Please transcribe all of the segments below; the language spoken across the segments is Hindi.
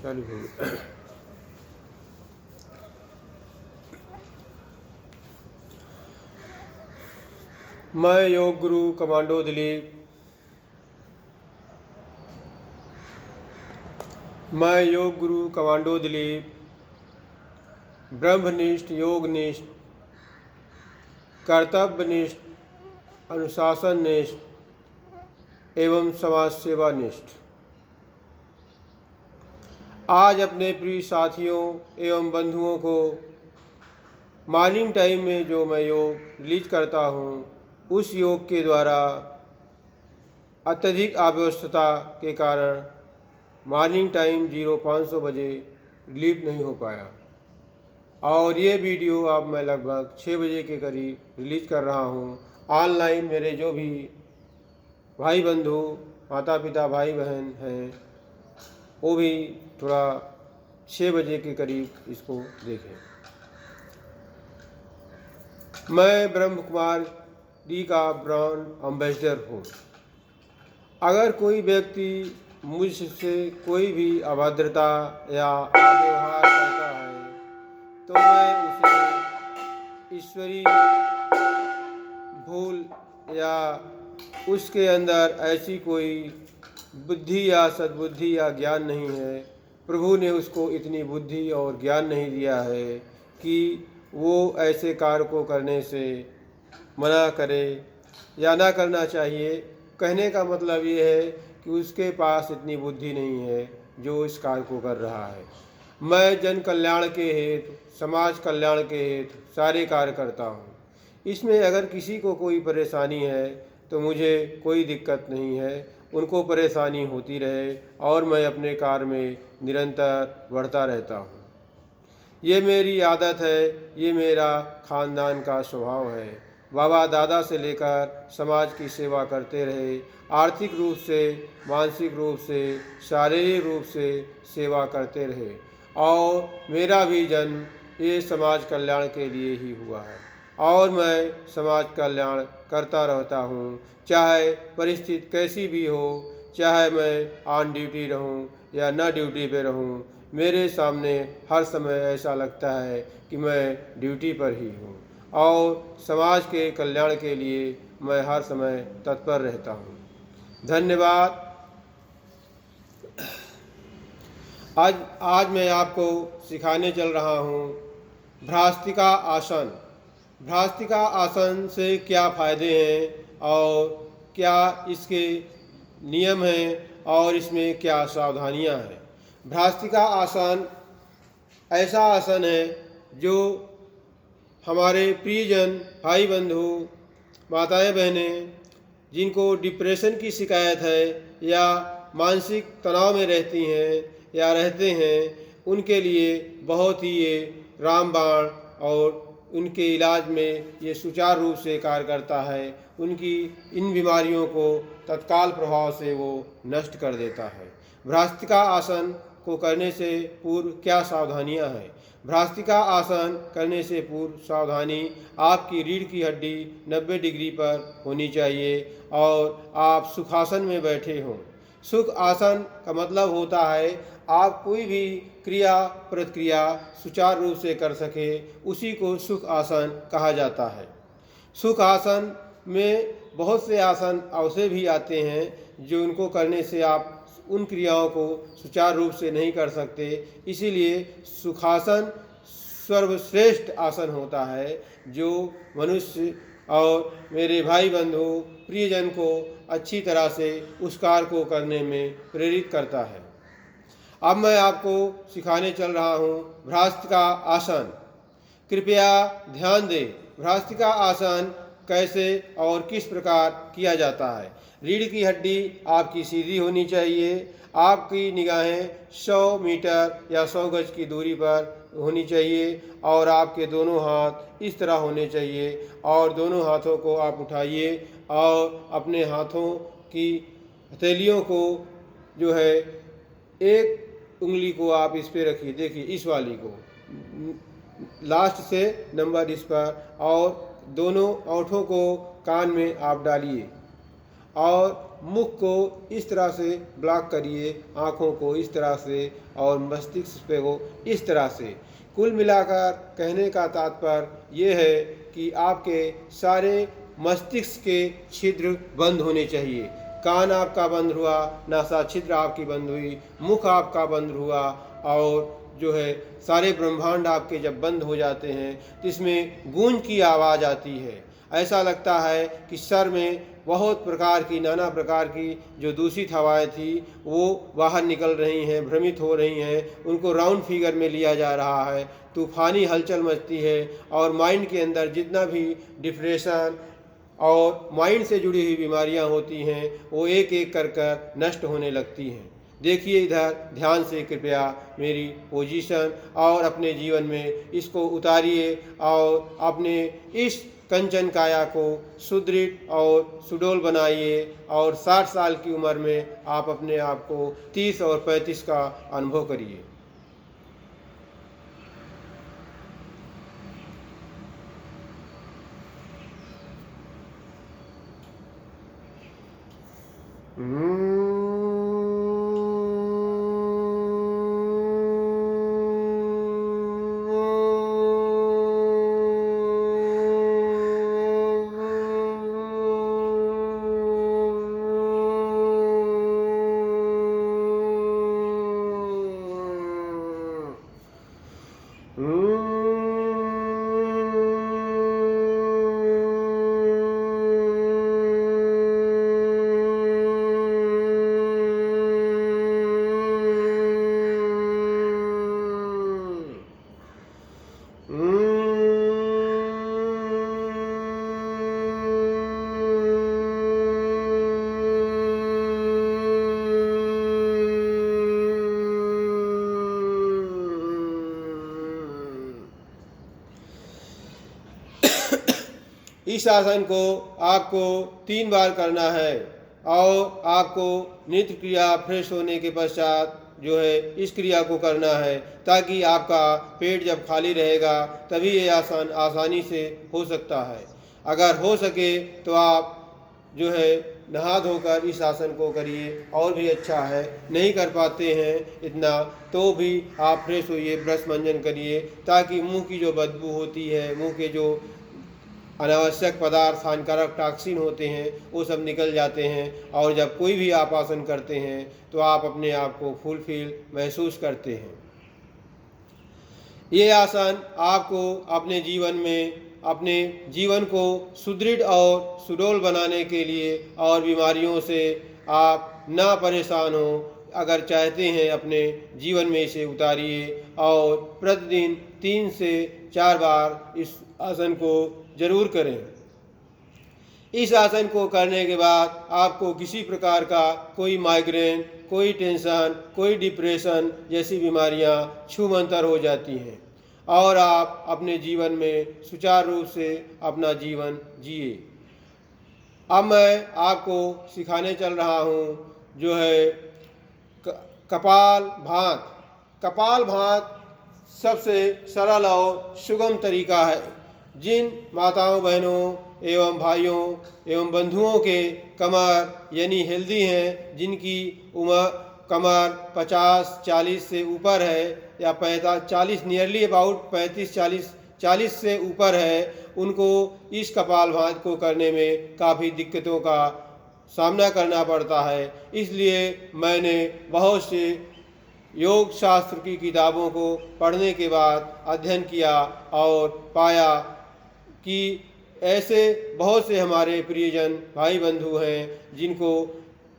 चालू हो गया। मैं योग गुरु कमांडो दिलीप, मैं योग गुरु कमांडो दिलीप ब्रह्मनिष्ठ, योगनिष्ठ, कर्तव्यनिष्ठ, अनुशासननिष्ठ एवं समाज सेवानिष्ठ आज अपने प्रिय साथियों एवं बंधुओं को मॉर्निंग टाइम में जो मैं योग रिलीज करता हूँ, उस योग के द्वारा अत्यधिक अव्यवस्था के कारण मॉर्निंग टाइम 0500 बजे रिलीज नहीं हो पाया और ये वीडियो अब मैं लगभग 6 बजे के करीब रिलीज कर रहा हूँ। ऑनलाइन मेरे जो भी भाई बंधु, माता पिता, भाई बहन हैं, वो भी थोड़ा 6 बजे के करीब इसको देखें। मैं ब्रह्म कुमार डी का ब्रांड एम्बेसडर हूँ। अगर कोई व्यक्ति मुझसे कोई भी अभद्रता या व्यवहार करता है तो मैं उसे ईश्वरीय भूल या उसके अंदर ऐसी कोई बुद्धि या सद्बुद्धि या ज्ञान नहीं है। प्रभु ने उसको इतनी बुद्धि और ज्ञान नहीं दिया है कि वो ऐसे कार्य को करने से मना करे या ना करना चाहिए। कहने का मतलब ये है कि उसके पास इतनी बुद्धि नहीं है जो इस कार्य को कर रहा है। मैं जन कल्याण के हेतु, समाज कल्याण के हेतु सारे कार्य करता हूँ। इसमें अगर किसी को कोई परेशानी है तो मुझे कोई दिक्कत नहीं है, उनको परेशानी होती रहे और मैं अपने कार्य में निरंतर बढ़ता रहता हूँ। ये मेरी आदत है, ये मेरा खानदान का स्वभाव है। बाबा दादा से लेकर समाज की सेवा करते रहे, आर्थिक रूप से, मानसिक रूप से, शारीरिक रूप से सेवा करते रहे और मेरा भी जन्म ये समाज कल्याण के लिए ही हुआ है और मैं समाज कल्याण करता रहता हूँ। चाहे परिस्थिति कैसी भी हो, चाहे मैं ऑन ड्यूटी रहूँ या न ड्यूटी पे रहूँ, मेरे सामने हर समय ऐसा लगता है कि मैं ड्यूटी पर ही हूँ और समाज के कल्याण के लिए मैं हर समय तत्पर रहता हूँ। धन्यवाद। आज मैं आपको सिखाने चल रहा हूँ भ्रास्तिका आसन। भ्रास्तिका आसन से क्या फ़ायदे हैं और क्या इसके नियम हैं और इसमें क्या सावधानियां हैं। भ्रास्तिका आसन ऐसा आसन है जो हमारे प्रियजन, भाई बंधु, माताएं बहनें जिनको डिप्रेशन की शिकायत है या मानसिक तनाव में रहती हैं या रहते हैं, उनके लिए बहुत ही ये रामबाण और उनके इलाज में ये सुचारू रूप से कार्य करता है। उनकी इन बीमारियों को तत्काल प्रभाव से वो नष्ट कर देता है। भ्रास्तिका आसन को करने से पूर्व क्या सावधानियां हैं। भ्रास्तिका आसन करने से पूर्व सावधानी, आपकी रीढ़ की हड्डी 90 डिग्री पर होनी चाहिए और आप सुखासन में बैठे हों। सुख आसन का मतलब होता है आप कोई भी क्रिया प्रतिक्रिया सुचारू रूप से कर सके, उसी को सुख आसन कहा जाता है। सुख आसन में बहुत से आसन ऐसे भी आते हैं जो उनको करने से आप उन क्रियाओं को सुचारू रूप से नहीं कर सकते। इसीलिए सुखासन सर्वश्रेष्ठ आसन होता है जो मनुष्य और मेरे भाई बंधु प्रियजन को अच्छी तरह से उस कार्य को करने में प्रेरित करता है। अब मैं आपको सिखाने चल रहा हूँ भ्रास्तिका आसन। कृपया ध्यान दें, भ्रास्तिका आसन कैसे और किस प्रकार किया जाता है। रीढ़ की हड्डी आपकी सीधी होनी चाहिए, आपकी निगाहें 100 मीटर या 100 गज की दूरी पर होनी चाहिए और आपके दोनों हाथ इस तरह होने चाहिए और दोनों हाथों को आप उठाइए और अपने हाथों की हथेलियों को जो है एक उंगली को आप इस पे रखिए, देखिए इस वाली को लास्ट से नंबर इस पर, और दोनों ओंठों को कान में आप डालिए और मुख को इस तरह से ब्लॉक करिए, आँखों को इस तरह से और मस्तिष्क पे को इस तरह से। कुल मिलाकर कहने का तात्पर्य ये है कि आपके सारे मस्तिष्क के छिद्र बंद होने चाहिए। कान आपका बंद हुआ, नासा छिद्र आपकी बंद हुई, मुख आपका बंद हुआ, और जो है सारे ब्रह्मांड आपके जब बंद हो जाते हैं तो इसमें गूंज की आवाज़ आती है। ऐसा लगता है कि सर में बहुत प्रकार की, नाना प्रकार की जो दूषित हवाएं थी वो बाहर निकल रही हैं, भ्रमित हो रही हैं, उनको राउंड फिगर में लिया जा रहा है। तूफानी हलचल मचती है और माइंड के अंदर जितना भी डिप्रेशन और माइंड से जुड़ी हुई बीमारियां होती हैं वो एक एक कर नष्ट होने लगती हैं। देखिए इधर ध्यान से कृपया मेरी पोजीशन और अपने जीवन में इसको उतारिए और अपने इस कंचन काया को सुदृढ़ और सुडौल बनाइए और 60 साल की उम्र में आप अपने आप को 30 और 35 का अनुभव करिए। इस आसन को आपको 3 बार करना है और आपको नित्य क्रिया फ्रेश होने के पश्चात जो है इस क्रिया को करना है, ताकि आपका पेट जब खाली रहेगा तभी ये आसन आसानी से हो सकता है। अगर हो सके तो आप जो है नहा धोकर इस आसन को करिए और भी अच्छा है। नहीं कर पाते हैं इतना तो भी आप फ्रेश होइए, ब्रश मंजन करिए, ताकि मुंह की जो बदबू होती है, मुंह के जो अनावश्यक पदार्थ, हानिकारक टॉक्सिन होते हैं, वो सब निकल जाते हैं। और जब कोई भी आप आसन करते हैं तो आप अपने आप को फुलफिल महसूस करते हैं। ये आसन आपको अपने जीवन में अपने जीवन को सुदृढ़ और सुडौल बनाने के लिए और बीमारियों से आप ना परेशान हो, अगर चाहते हैं अपने जीवन में इसे उतारिए और प्रतिदिन 3 से 4 बार इस आसन को जरूर करें। इस आसन को करने के बाद आपको किसी प्रकार का कोई माइग्रेन, कोई टेंशन, कोई डिप्रेशन जैसी बीमारियां छूमंतर हो जाती हैं और आप अपने जीवन में सुचारू रूप से अपना जीवन जिए। अब मैं आपको सिखाने चल रहा हूँ जो है कपाल भात। कपाल भात सबसे सरल और सुगम तरीका है। जिन माताओं, बहनों एवं भाइयों एवं बंधुओं के कमर यानी हेल्दी हैं, जिनकी उम्र कमर 50-40 से ऊपर है या 40 नियरली अबाउट 35-40 से ऊपर है, उनको इस कपालभाति को करने में काफ़ी दिक्कतों का सामना करना पड़ता है। इसलिए मैंने बहुत से योग शास्त्र की किताबों को पढ़ने के बाद अध्ययन किया और पाया कि ऐसे बहुत से हमारे प्रियजन भाई बंधु हैं जिनको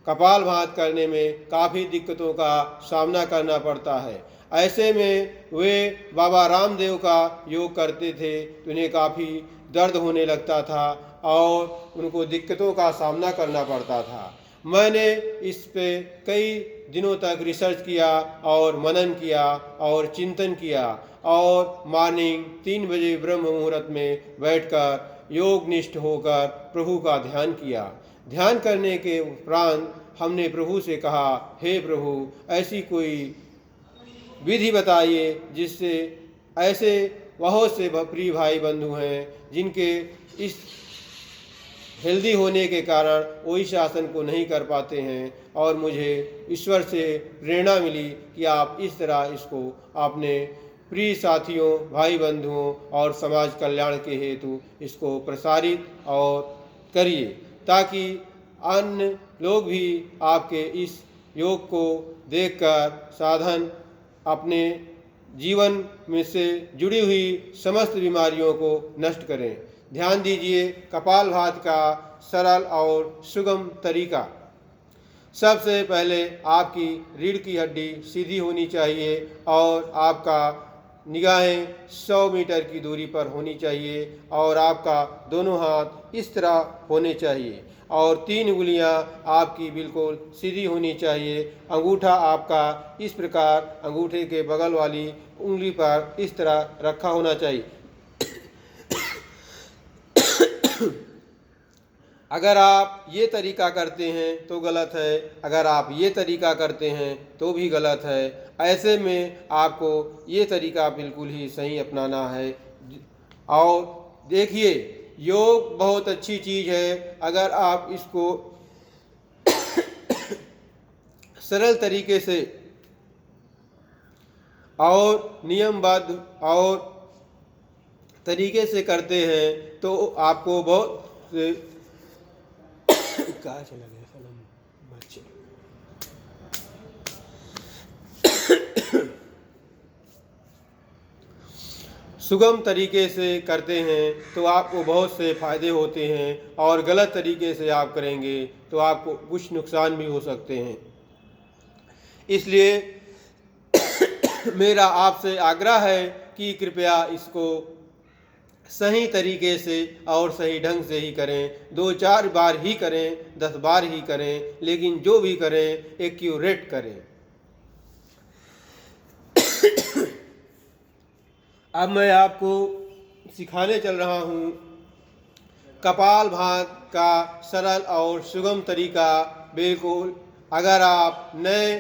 कपालभाति करने में काफ़ी दिक्कतों का सामना करना पड़ता है। ऐसे में वे बाबा रामदेव का योग करते थे तो उन्हें काफ़ी दर्द होने लगता था और उनको दिक्कतों का सामना करना पड़ता था। मैंने इस पे कई दिनों तक रिसर्च किया और मनन किया और चिंतन किया और मॉर्निंग 3 बजे ब्रह्म मुहूर्त में बैठकर योगनिष्ठ होकर प्रभु का ध्यान किया। ध्यान करने के उपरांत हमने प्रभु से कहा, हे प्रभु, ऐसी कोई विधि बताइए जिससे ऐसे बहुत से प्रिय भाई बंधु हैं जिनके इस हेल्दी होने के कारण वो इस आसन को नहीं कर पाते हैं। और मुझे ईश्वर से प्रेरणा मिली कि आप इस तरह इसको अपने प्रिय साथियों, भाई बंधुओं और समाज कल्याण के हेतु इसको प्रसारित और करिए, ताकि अन्य लोग भी आपके इस योग को देखकर साधन अपने जीवन में से जुड़ी हुई समस्त बीमारियों को नष्ट करें। ध्यान दीजिए, कपालभाति का सरल और सुगम तरीका। सबसे पहले आपकी रीढ़ की हड्डी सीधी होनी चाहिए और आपका निगाहें 100 मीटर की दूरी पर होनी चाहिए और आपका दोनों हाथ इस तरह होने चाहिए और 3 उंगलियां आपकी बिल्कुल सीधी होनी चाहिए। अंगूठा आपका इस प्रकार अंगूठे के बगल वाली उंगली पर इस तरह रखा होना चाहिए। अगर आप ये तरीका करते हैं तो गलत है, अगर आप ये तरीका करते हैं तो भी गलत है। ऐसे में आपको ये तरीका बिल्कुल ही सही अपनाना है। और देखिए, योग बहुत अच्छी चीज़ है। अगर आप इसको सरल तरीके से और नियमबद्ध और तरीके से करते हैं तो आपको बहुत कहाँ चला गया कलम बच्चे। सुगम तरीके से करते हैं तो आपको बहुत से फायदे होते हैं और गलत तरीके से आप करेंगे तो आपको कुछ नुकसान भी हो सकते हैं। इसलिए मेरा आपसे आग्रह है कि कृपया इसको सही तरीके से और सही ढंग से ही करें। 2-4 बार ही करें, 10 बार ही करें, लेकिन जो भी करें एक्यूरेट करें। अब मैं आपको सिखाने चल रहा हूँ कपालभाति का सरल और सुगम तरीका। बिल्कुल, अगर आप नए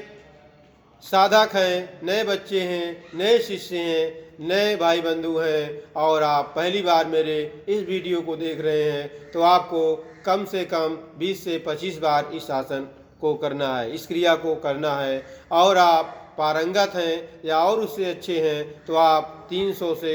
साधक हैं, नए बच्चे हैं, नए शिष्य हैं, नए भाई बंधु हैं और आप पहली बार मेरे इस वीडियो को देख रहे हैं तो आपको कम से कम 20 से 25 बार इस आसन को करना है, इस क्रिया को करना है। और आप पारंगत हैं या और उससे अच्छे हैं तो आप 300 से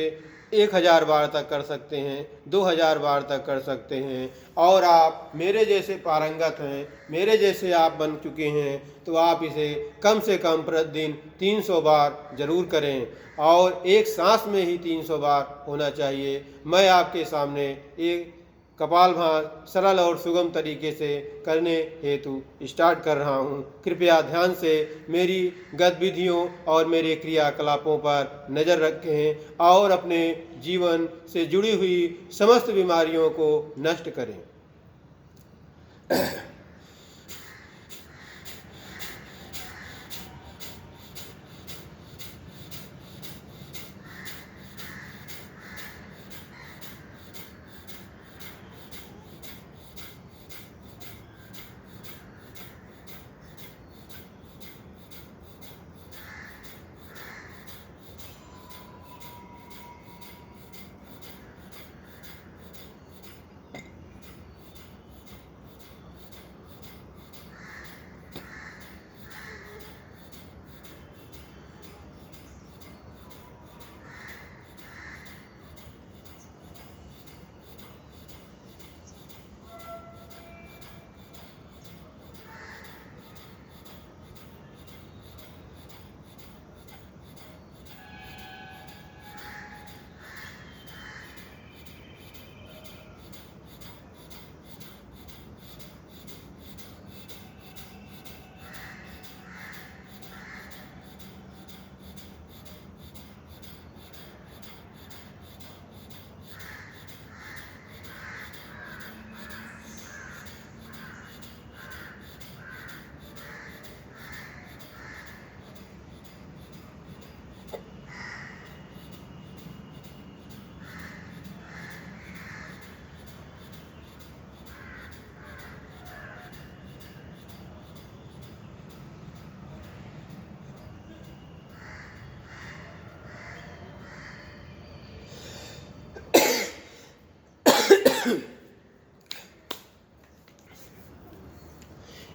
1000 बार तक कर सकते हैं, 2000 बार तक कर सकते हैं। और आप मेरे जैसे पारंगत हैं, मेरे जैसे आप बन चुके हैं तो आप इसे कम से कम प्रतिदिन 300 बार जरूर करें और एक सांस में ही 300 बार होना चाहिए। मैं आपके सामने एक कपालभाति सरल और सुगम तरीके से करने हेतु स्टार्ट कर रहा हूँ। कृपया ध्यान से मेरी गतिविधियों और मेरे क्रियाकलापों पर नज़र रखें और अपने जीवन से जुड़ी हुई समस्त बीमारियों को नष्ट करें।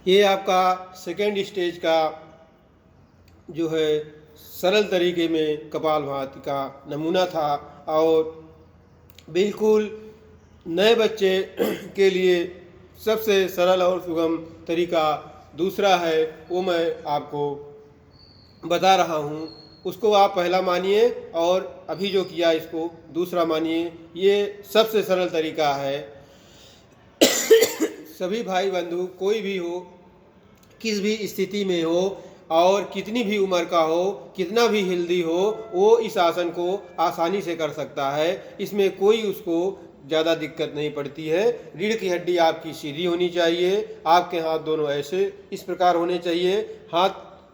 ये आपका सेकेंड स्टेज का जो है सरल तरीके में कपालभाति का नमूना था। और बिल्कुल नए बच्चे के लिए सबसे सरल और सुगम तरीका दूसरा है, वो मैं आपको बता रहा हूँ। उसको आप पहला मानिए और अभी जो किया इसको दूसरा मानिए। ये सबसे सरल तरीका है। सभी भाई बंधु कोई भी हो, किस भी स्थिति में हो और कितनी भी उम्र का हो, कितना भी हेल्दी हो, वो इस आसन को आसानी से कर सकता है। इसमें कोई उसको ज़्यादा दिक्कत नहीं पड़ती है। रीढ़ की हड्डी आपकी सीधी होनी चाहिए। आपके हाथ दोनों ऐसे इस प्रकार होने चाहिए। हाथ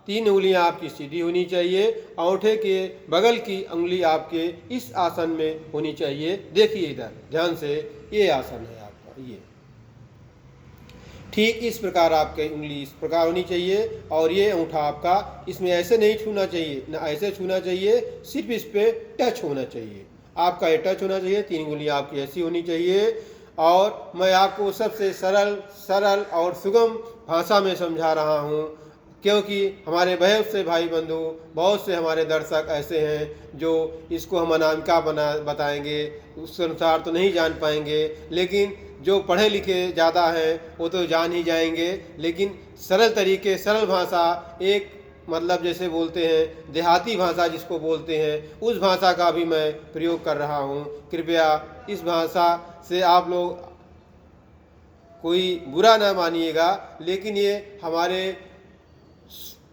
3 उंगलियां आपकी सीधी होनी चाहिए। अंगूठे के बगल की उंगली आपके इस आसन में होनी चाहिए। देखिए इधर ध्यान से, ये आसन है आपका। ये ठीक इस प्रकार आपकी उंगली इस प्रकार होनी चाहिए और ये अंगूठा आपका इसमें ऐसे नहीं छूना चाहिए, ना ऐसे छूना चाहिए, सिर्फ इस पे टच होना चाहिए। आपका ये टच होना चाहिए। 3 उंगलियां आपकी ऐसी होनी चाहिए। और मैं आपको सबसे सरल और सुगम भाषा में समझा रहा हूँ, क्योंकि हमारे बहुत से भाई बंधु, बहुत से हमारे दर्शक ऐसे हैं जो इसको हम अनामिका बताएंगे, उस अनुसार तो नहीं जान पाएंगे। लेकिन जो पढ़े लिखे ज़्यादा हैं वो तो जान ही जाएंगे। लेकिन सरल तरीके, सरल भाषा, एक मतलब जैसे बोलते हैं देहाती भाषा जिसको बोलते हैं, उस भाषा का भी मैं प्रयोग कर रहा हूँ। कृपया इस भाषा से आप लोग कोई बुरा ना मानिएगा, लेकिन ये हमारे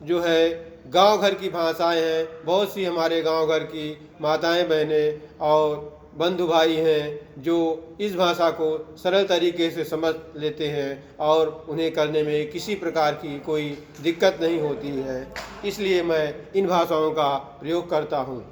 जो है गांव घर की भाषाएं हैं। बहुत सी हमारे गांव घर की माताएं बहनें और बंधु भाई हैं जो इस भाषा को सरल तरीके से समझ लेते हैं और उन्हें करने में किसी प्रकार की कोई दिक्कत नहीं होती है। इसलिए मैं इन भाषाओं का प्रयोग करता हूँ।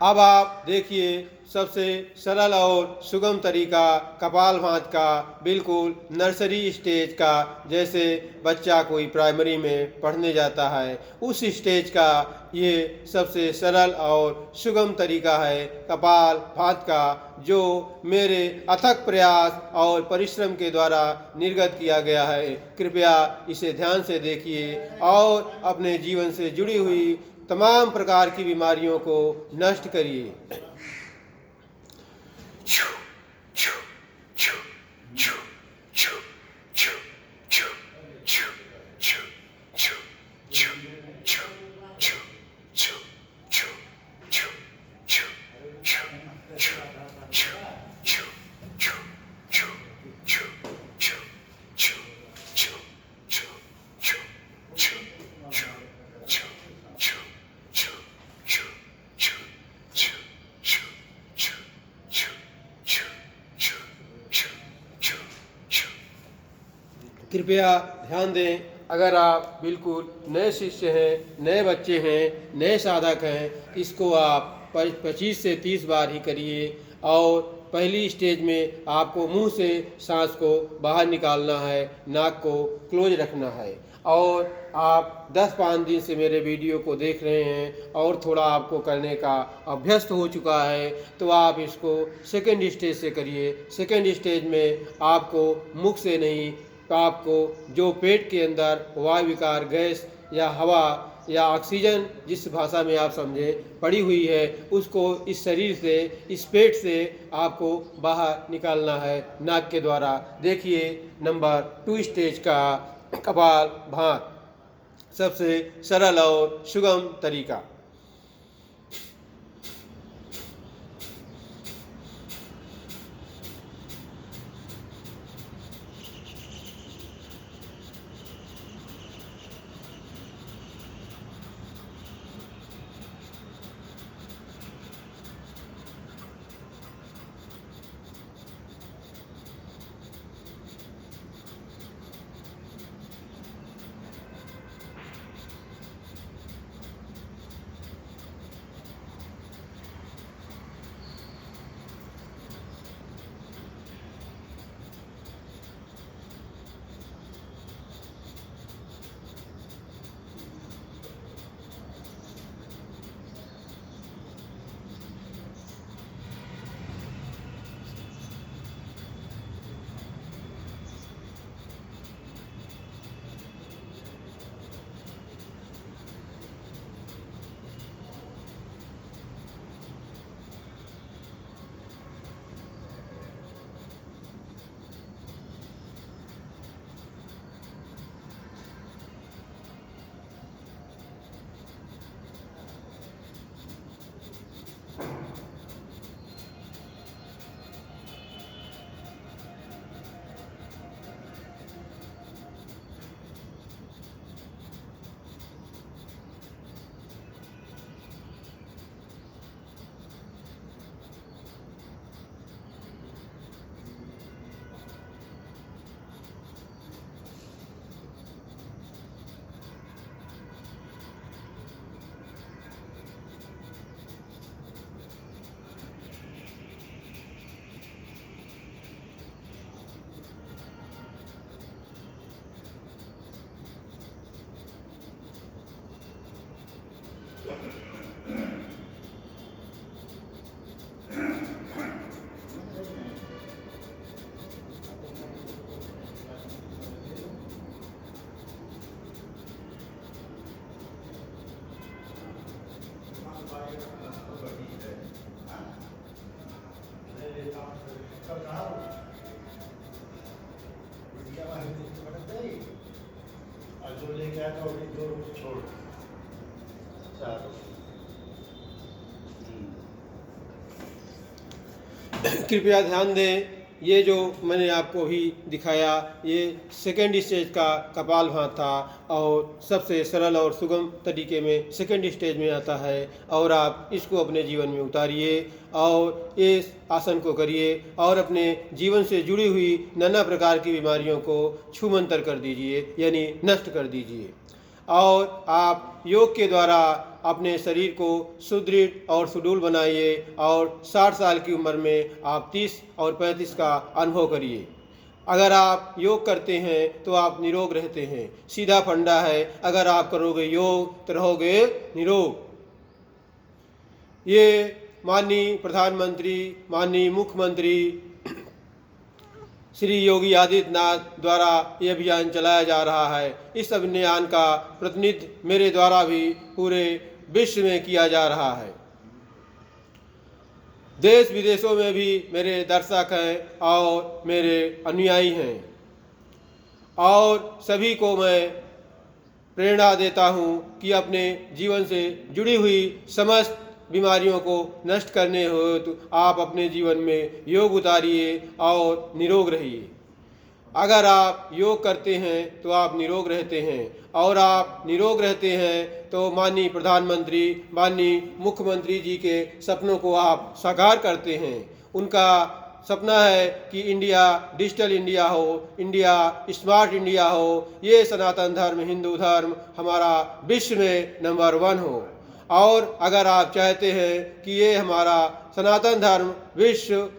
अब आप देखिए, सबसे सरल और सुगम तरीका कपालभाति का, बिल्कुल नर्सरी स्टेज का, जैसे बच्चा कोई प्राइमरी में पढ़ने जाता है उस स्टेज का ये सबसे सरल और सुगम तरीका है कपालभाति का, जो मेरे अथक प्रयास और परिश्रम के द्वारा निर्गत किया गया है। कृपया इसे ध्यान से देखिए और अपने जीवन से जुड़ी हुई तमाम प्रकार की बीमारियों को नष्ट करिए। कृपया ध्यान दें, अगर आप बिल्कुल नए शिष्य हैं, नए बच्चे हैं, नए साधक हैं, इसको आप 25 से 30 बार ही करिए। और पहली स्टेज में आपको मुंह से सांस को बाहर निकालना है, नाक को क्लोज रखना है। और आप 10-5 दिन से मेरे वीडियो को देख रहे हैं और थोड़ा आपको करने का अभ्यस्त हो चुका है, तो आप इसको सेकेंड स्टेज से करिए। सेकेंड स्टेज में आपको मुख से नहीं, तो आपको जो पेट के अंदर वायु विकार, गैस या हवा या ऑक्सीजन, जिस भाषा में आप समझे, पड़ी हुई है, उसको इस शरीर से, इस पेट से आपको बाहर निकालना है नाक के द्वारा। देखिए नंबर 2 स्टेज का कपालभाति, सबसे सरल और सुगम तरीका। जो लेके आया था वो जो छोड़ कृपया ध्यान दें, ये जो मैंने आपको भी दिखाया ये सेकेंड स्टेज का कपालभाति था और सबसे सरल और सुगम तरीके में सेकेंड स्टेज में आता है और आप इसको अपने जीवन में उतारिए और इस आसन को करिए और अपने जीवन से जुड़ी हुई नाना प्रकार की बीमारियों को छूमंतर कर दीजिए, यानी नष्ट कर दीजिए। और आप योग के द्वारा अपने शरीर को सुदृढ़ और सुडौल बनाइए और 60 साल की उम्र में आप 30 और 35 का अनुभव करिए। अगर आप योग करते हैं तो आप निरोग रहते हैं, सीधा फंडा है। अगर आप करोगे योग तो रहोगे निरोग। ये माननीय प्रधानमंत्री, माननीय मुख्यमंत्री श्री योगी आदित्यनाथ द्वारा ये अभियान चलाया जा रहा है। इस अभियान का प्रतिनिधित्व मेरे द्वारा भी पूरे विश्व में किया जा रहा है। देश विदेशों में भी मेरे दर्शक हैं और मेरे अनुयायी हैं और सभी को मैं प्रेरणा देता हूँ कि अपने जीवन से जुड़ी हुई समस्त बीमारियों को नष्ट करने हो तो आप अपने जीवन में योग उतारिए और निरोग रहिए। अगर आप योग करते हैं तो आप निरोग रहते हैं और आप निरोग रहते हैं तो माननीय प्रधानमंत्री, माननीय मुख्यमंत्री जी के सपनों को आप साकार करते हैं। उनका सपना है कि इंडिया डिजिटल इंडिया हो, इंडिया स्मार्ट इंडिया हो, ये सनातन धर्म, हिंदू धर्म हमारा विश्व में नंबर 1 हो। और अगर आप चाहते हैं कि ये हमारा सनातन धर्म विश्व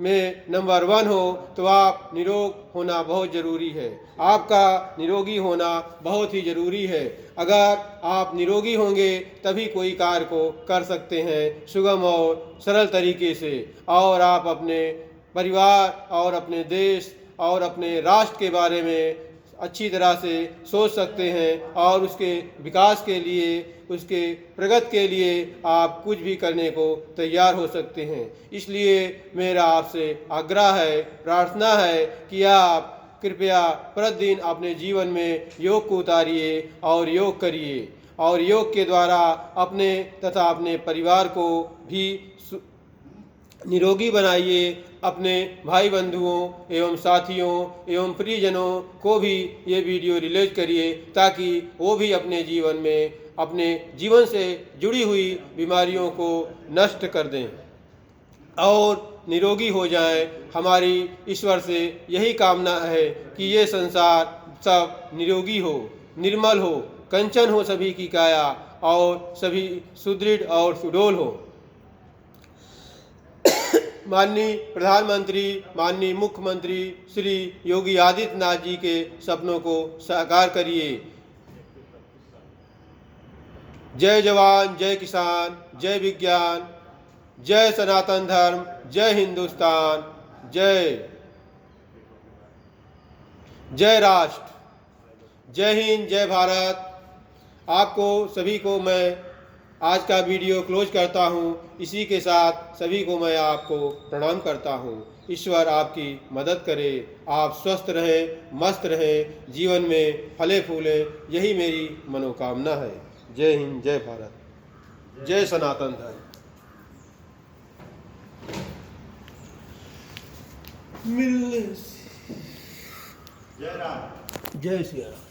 में नंबर 1 हो तो आप निरोग होना बहुत ज़रूरी है। आपका निरोगी होना बहुत ही ज़रूरी है। अगर आप निरोगी होंगे तभी कोई कार्य को कर सकते हैं सुगम और सरल तरीके से और आप अपने परिवार और अपने देश और अपने राष्ट्र के बारे में अच्छी तरह से सोच सकते हैं और उसके विकास के लिए, उसके प्रगति के लिए आप कुछ भी करने को तैयार हो सकते हैं। इसलिए मेरा आपसे आग्रह है, प्रार्थना है कि आप कृपया प्रतिदिन अपने जीवन में योग को उतारिए और योग करिए और योग के द्वारा अपने तथा अपने परिवार को भी निरोगी बनाइए। अपने भाई बंधुओं एवं साथियों एवं परिजनों को भी ये वीडियो रिलीज करिए ताकि वो भी अपने जीवन में अपने जीवन से जुड़ी हुई बीमारियों को नष्ट कर दें और निरोगी हो जाएं। हमारी ईश्वर से यही कामना है कि ये संसार सब निरोगी हो, निर्मल हो, कंचन हो सभी की काया और सभी सुदृढ़ और सुडौल हो। माननीय प्रधानमंत्री, माननीय मुख्यमंत्री श्री योगी आदित्यनाथ जी के सपनों को साकार करिए। जय जवान, जय किसान, जय विज्ञान, जय सनातन धर्म, जय हिंदुस्तान, जय राष्ट्र, जय हिंद, जय भारत। आपको सभी को मैं आज का वीडियो क्लोज करता हूँ। इसी के साथ सभी को मैं आपको प्रणाम करता हूँ। ईश्वर आपकी मदद करे, आप स्वस्थ रहें, मस्त रहें, जीवन में फले फूलें, यही मेरी मनोकामना है। जय हिंद, जय भारत, जय सनातन धर्म। मिलने से जय राम, जय श्री राम।